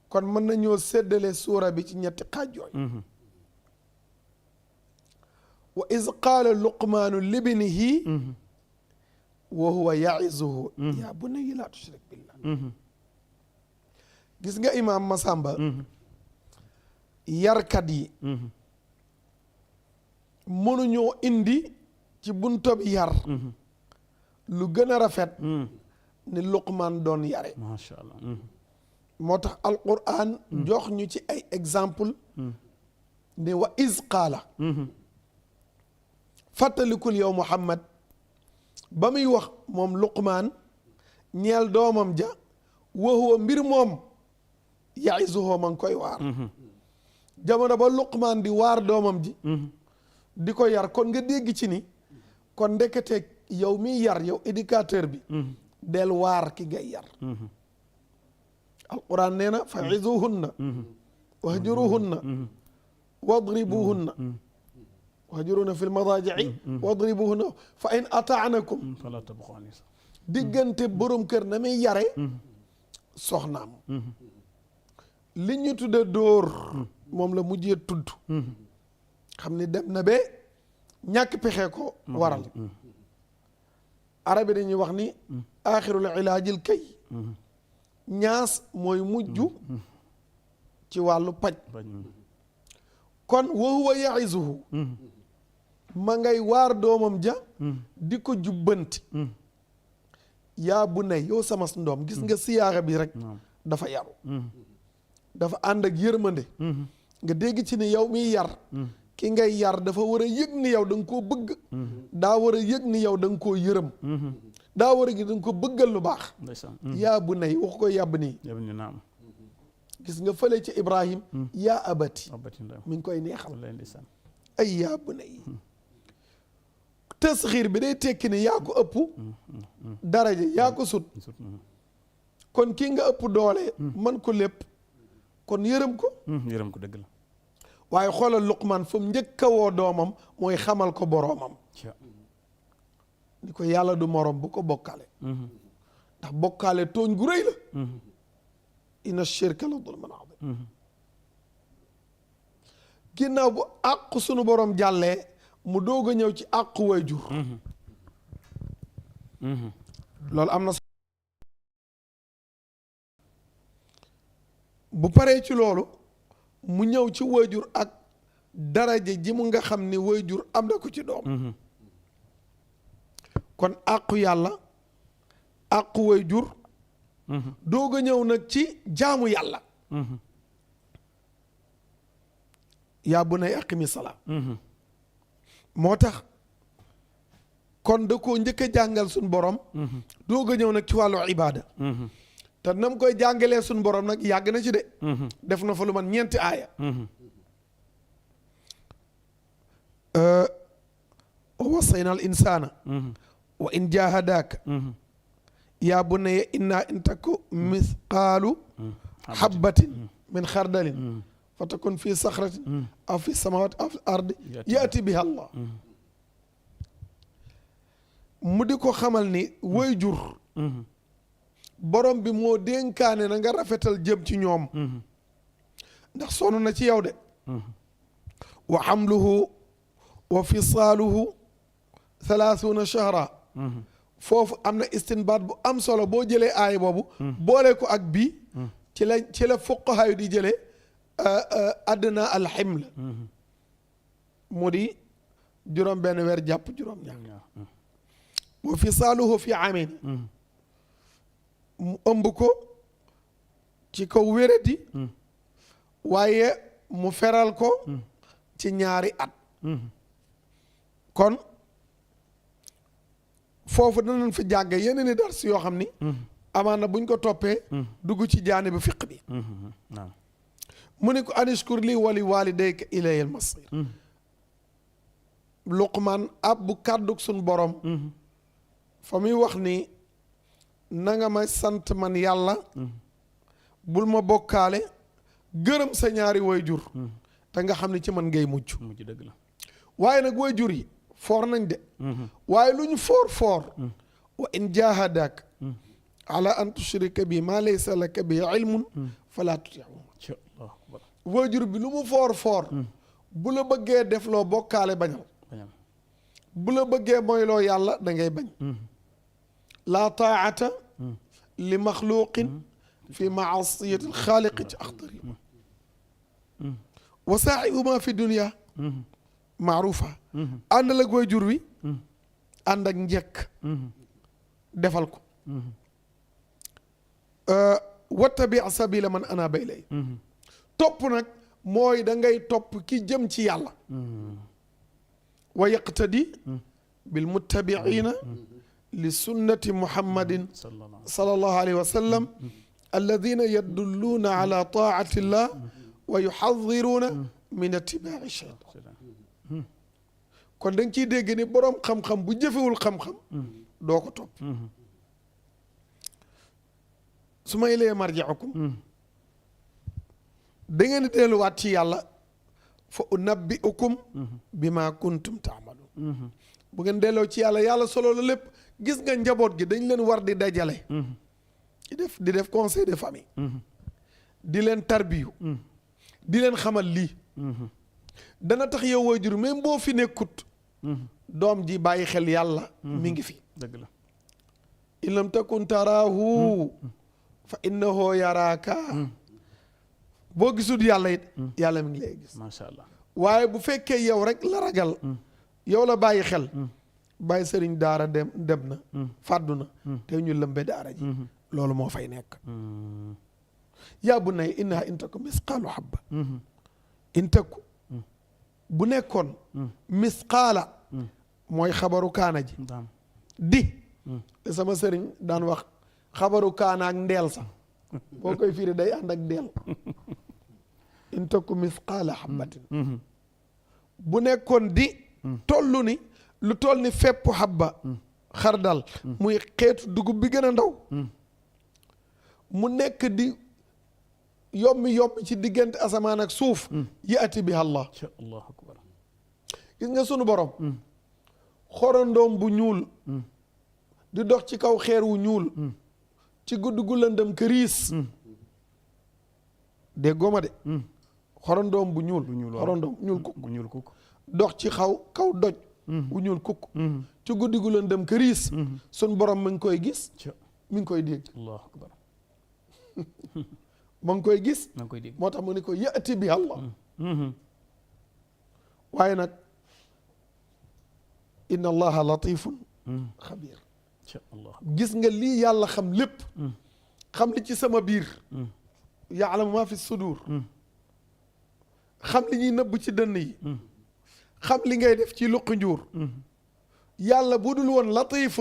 kon mën nañoo séddale suura bi ci ñetti xaaj yooyu wa iz qaala luqmaanu libnihi wa huwa ya'izuhu yaa bunayya laa tushrik billah gis nga imaam Masamba yarkat yi mënuñoo indi ci buntob yar lu gën a rafet ni Luqmaan doon yare macha allah moo tax alquran jox ñu ci ay exemple ne wa iz qaala fàttalikul yow Muhammad ba muy wax moom Luqmaan ñeel doomam ja wa huwa mbir moom ya'izuhu ma ngi koy waar jamono ba Luqmaan di waar doomam ji di ko yar kon nga dégg ci ni kon ndekete yow miy yar yow éducateur bi del waar ki ngay yar alquran nee na fa'izuhunna wahjuruhunna wadribuhunna wahjuruna fi lmadaaji'i wadribuhunna fa in ata'nakum fala tabghu alayhi diggante borom kër na muy yare soxnaam li ñu tudde dóor moom la mujjee tudd xam ni dem na ba ñàkk pexe ko waral arabi dañuy wax ni aaxirul ilaajil kay ñaas mooy mujj ci wàllu paj kon wa huwa ya'izuhu ma ngay waar doomam ja di ko jubbanti yaa bu nay yow sama ndoom gis nga siyaara bi rek dafa yaru dafa ànd ak yërmande nga dégg ci ni yow miy yar ki ngay yar dafa war a yëg ni yow da nga koo bëgg daa war a yëg ni yow da nga koo yërëm daa war a gi da nga ko bëggal lu baax yaa bu nay wax ko yàbb nii gis nga fële ci Ibrahim yaa abati mi ngi koy neexal ay yaa bu nay tasxiir bi day tekki ni yaa ko ëpp daraja yaa ko sut kon kii nga ëpp doole man ko lépp kon yërëm ko dëgg la waaye xoolal Luqmaan fa mu njëkk a woo doomam mooy xamal ko boroomam ni ko yàlla du morom bu ko bokkaale ndax bokkaale tooñ gu rëy la inna shirka la zulmun azim ginnaaw bu àqu sunu borom jàllee mu doog a ñëw ci àqu waajur loolu am na bu paree ci loolu mu ñëw ci waajur ak daraja ji mu nga xam ni waajur am na ko ci doom kon àqu yàlla àqu waajur doog a ñëw nag ci jaamu yàlla yaa bunay aqimi salaa moo tax kon da koo njëkk a jàngal suñ borom doog a ñëw nag ci wàllu ibaada te nam koy jàngalee suñ borom nag yàgg na ci de def na fa lu man ñeenti aaya wa wassayna al insana wa in jahadaaka yaa bunayya inna in taku mithqaalu habbatin min xardalin fa takun fi saxratin aw fi samawati aw fi ardi yaati biha allah mu di ko xamal ni way jur borom bi moo dénkaane na nga rafetal jëm ci ñoom ndax sonn na ci yow de wa hamluhu wa fisaaluhu 30 shahra foofu am na istinbaat bu am solo boo jëlee aaya boobu boole ko ak bii ci la fuqahaa di jëlee adna alximl mu di juróom benn weer jàpp juróom ñaar wa fisaaluhu fi amin mu ëmb ko ci kaw wéradi waaye mu feral ko ci ñaari at kon foofu danañ fi jàgge yeneen i dars yoo xam ni amaana buñ ko toppee dugg ci jaani bu fiq bi mu ne ko anishkur li wali walidayka ilayya al-masir Luqmaan ab bu kàddug suñ borom fa muy wax ni na nga ma sant man yàlla bul ma bokkaale gërëm sa ñaari wayjur te nga xam ne ci man ngay mujj dëgg la waaye nag wayjur yi foor nañ de waaye lu ñu foor wa in jahadaak ala an tushrika bi ma laysa laka bi ilmun fala tuti'huma Allahu akbar. waajur bi lu mu foor foor bu la bëggee def loo bokkaale bañal bañam. bu la bëggee mooyloo yàlla da ngay bañ laa taa'ata li maxluqin fi maasiyati alxaaliqi ci axdari wa saaxibuhuma fi dunia maarufa àndal ak waajur wi ànd ak njëkk defal ko wattabi sabila man anaaba ilay topp nag mooy da ngay topp ki jëm ci yàlla wa yaqtadi bil muttabiina li sunnati muhammadin sallallahu alayhi wa sallam alladina yadulluuna ala taati llah wa yuxadiruuna min ittibaai shaytan kon da nga ciy dégg ni boroom xam-xam bu jëfewul xam-xam doo ko topp su ma ilayya marji'ukum da ngeen di delluwaat ci yàlla fa unabbi'ukum bima kuntum taamaluun bu ngeen delloo ci yàlla yàlla solo la lépp gis nga njaboot gi dañ leen war di dajale di def conseil de famille di leen tarbiyu di leen xamal lii dana tax yow waajur même boo fi nekkut doom ji bàyyi xel yàlla mi ngi fi dëgg la in lam takun taraahu fa innahu yaraaka boo gisul yàlla it yàlla mi ngi lay gis macha allah waaye bu fekkee yow rek la ragal yow la bàyyi xel bàyyi sëriñ daara dem na fàddu na te ñu lëmbe daara ji loolu moo fay nekk yaa bunayya innahaa in taku misqaalu habba in taku bu nekkoon misqaala mooy xabaru kaana ji di sama sëriñ daan wax xabaru kaana ak ndeel sax boo koy firi day ànd ak ndeel in taku misqaala habbatin bu nekkoon di tollu ni lu toll ni fepp habba xardal muy xeetu dugub bi gën a ndaw mu nekk di yombi ci diggante asamaan ak suuf yaati bi Allah allahu akbar gis nga sunu borom xorondoom bu ñuul di dox ci kaw xeer wu ñuul ci gudd gu lëndëm këriis de goma de xorondoom bu ñuul xorondoom ñuul kukk dox ci kaw doj bu ñuul kukk ci guddi gu lëndëm këriis sunu borom mi ngi koy gis mi ngi koy dégg allahu akbar ma ngi koy gis moo tax mu ni ko yaati bi Allah waaye nag inna allaha latifun xabir gis nga lii yàlla xam lépp xam li ci sama biir yaalamu ma fi sudur xam li ñuy nëbb ci dënn yi xam li ngay def ci luqi njuur yàlla bu dul woon latifun